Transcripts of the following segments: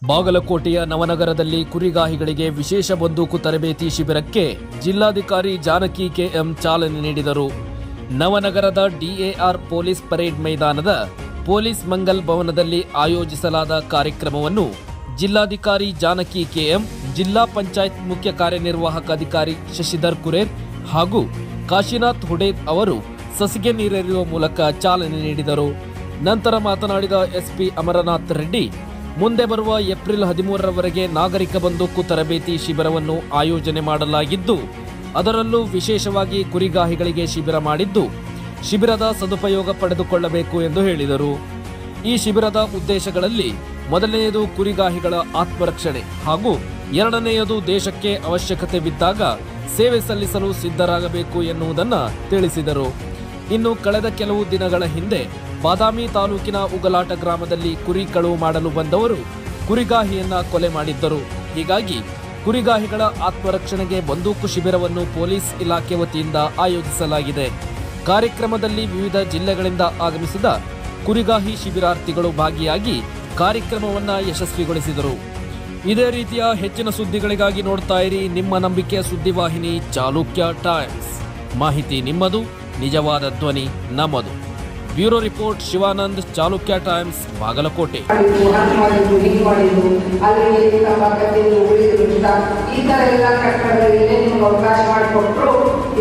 ಬಾಗಲಕೋಟೆಯ ನವನಗರದಲ್ಲಿ ಕುರಿಗಾಹಿಗಳಿಗೆ ವಿಶೇಷ ಬಂದೂಕು ತರಬೇತಿ ಶಿಬಿರಕ್ಕೆ ಜಿಲ್ಲಾಧಿಕಾರಿ ಜಾನಕಿ ಕೆಎಂ ಚಾಲನೆ ನೀಡಿದರು. ನವನಗರದ ಡಿಎಆರ್ ಪೊಲೀಸ್ ಪರೇಡ್ ಮೈದಾನದ ಪೊಲೀಸ್ ಮಂಗಲ್ ಭವನದಲ್ಲಿ ಆಯೋಜಿಸಲಾದ ಕಾರ್ಯಕ್ರಮವನ್ನು ಜಿಲ್ಲಾಧಿಕಾರಿ ಜಾನಕಿ ಕೆಎಂ, ಜಿಲ್ಲಾ ಪಂಚಾಯತ್ ಮುಖ್ಯ ಕಾರ್ಯನಿರ್ವಾಹಕ ಅಧಿಕಾರಿ ಶಶಿಧರ್ ಕುರೇರ್ ಹಾಗೂ ಕಾಶಿನಾಥ್ ಹುಡೇದ್ ಅವರು ಸಸಿಗೆ ನೀರೆರೆಯುವ ಮೂಲಕ ಚಾಲನೆ ನೀಡಿದರು. ನಂತರ ಮಾತನಾಡಿದ ಎಸ್ಪಿ ಅಮರನಾಥ್ ರೆಡ್ಡಿ, ಮುಂದೆ ಬರುವ ಏಪ್ರಿಲ್ 13ರವರೆಗೆ ನಾಗರಿಕ ಬಂದೂಕು ತರಬೇತಿ ಶಿಬಿರವನ್ನು ಆಯೋಜನೆ ಮಾಡಲಾಗಿದ್ದು, ಅದರಲ್ಲೂ ವಿಶೇಷವಾಗಿ ಕುರಿಗಾಹಿಗಳಿಗೆ ಶಿಬಿರ ಮಾಡಿದ್ದು, ಶಿಬಿರದ ಸದುಪಯೋಗ ಪಡೆದುಕೊಳ್ಳಬೇಕು ಎಂದು ಹೇಳಿದರು. ಈ ಶಿಬಿರದ ಉದ್ದೇಶಗಳಲ್ಲಿ ಮೊದಲನೆಯದು ಕುರಿಗಾಹಿಗಳ ಆತ್ಮರಕ್ಷಣೆ ಹಾಗೂ ಎರಡನೆಯದು ದೇಶಕ್ಕೆ ಅವಶ್ಯಕತೆ ಬಿದ್ದಾಗ ಸೇವೆ ಸಲ್ಲಿಸಲು ಸಿದ್ಧರಾಗಬೇಕು ಎನ್ನುವುದನ್ನು ತಿಳಿಸಿದರು. ಇನ್ನು ಕಳೆದ ಕೆಲವು ದಿನಗಳ ಹಿಂದೆ ಬಾದಾಮಿ ತಾಲೂಕಿನ ಉಗಲಾಟ ಗ್ರಾಮದಲ್ಲಿ ಕುರಿ ಕಳುವು ಮಾಡಲು ಬಂದವರು ಕುರಿಗಾಹಿಯನ್ನ ಕೊಲೆ ಮಾಡಿದ್ದರು. ಹೀಗಾಗಿ ಕುರಿಗಾಹಿಗಳ ಆತ್ಮರಕ್ಷಣೆಗೆ ಬಂದೂಕು ಶಿಬಿರವನ್ನು ಪೊಲೀಸ್ ಇಲಾಖೆ ವತಿಯಿಂದ ಆಯೋಜಿಸಲಾಗಿದೆ. ಕಾರ್ಯಕ್ರಮದಲ್ಲಿ ವಿವಿಧ ಜಿಲ್ಲೆಗಳಿಂದ ಆಗಮಿಸಿದ ಕುರಿಗಾಹಿ ಶಿಬಿರಾರ್ಥಿಗಳು ಭಾಗಿಯಾಗಿ ಕಾರ್ಯಕ್ರಮವನ್ನು ಯಶಸ್ವಿಗೊಳಿಸಿದರು. ಇದೇ ರೀತಿಯ ಹೆಚ್ಚಿನ ಸುದ್ದಿಗಳಿಗಾಗಿ ನೋಡ್ತಾ ಇರಿ ನಿಮ್ಮ ನಂಬಿಕೆಯ ಸುದ್ದಿವಾಹಿನಿ ಚಾಲುಕ್ಯ ಟೈಮ್ಸ್. ಮಾಹಿತಿ ನಿಮ್ಮದು, ನಿಜವಾದ ಧ್ವನಿ ನಮ್ಮದು. Bureau report Shivanand, Chalukya Times, Bagalkote.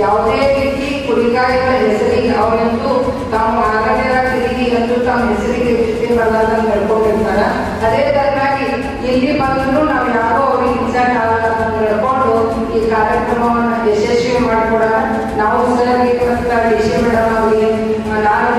ಯಾವುದೇ ರೀತಿ ಕುರಿಗಾಯಿಗಳ ಹೆಸರಿಗೆ ಅವರಂತೂ ತಾವು ಆರಣ್ಯರ ತಿರುಗಿ ಎಂದು ತಮ್ಮ ಹೆಸರಿಗೆ ವಿಷಯ ಬರಲಾರ್ದ ನಡ್ಕೊಂಡಿರ್ತಾರೆ. ಅದೇ ತರನಾಗಿ ಇಲ್ಲಿ ಬಂದರೂ ನಾವು ಯಾರೋ ಅವ್ರಿಗೆ ಇನ್ಸಲ್ಟ್ ಆಗಲ್ಲ ಅಂತ ನಡ್ಕೊಂಡು ಈ ಕಾರ್ಯಕ್ರಮವನ್ನು ಯಶಸ್ವಿ ಮಾಡಿಕೊಡೋಣ. ನಾವು ಸರ್ ಡಿ ಸಿ ಮೇಡಮ್ ಅವರಿಗೆ ನಾನು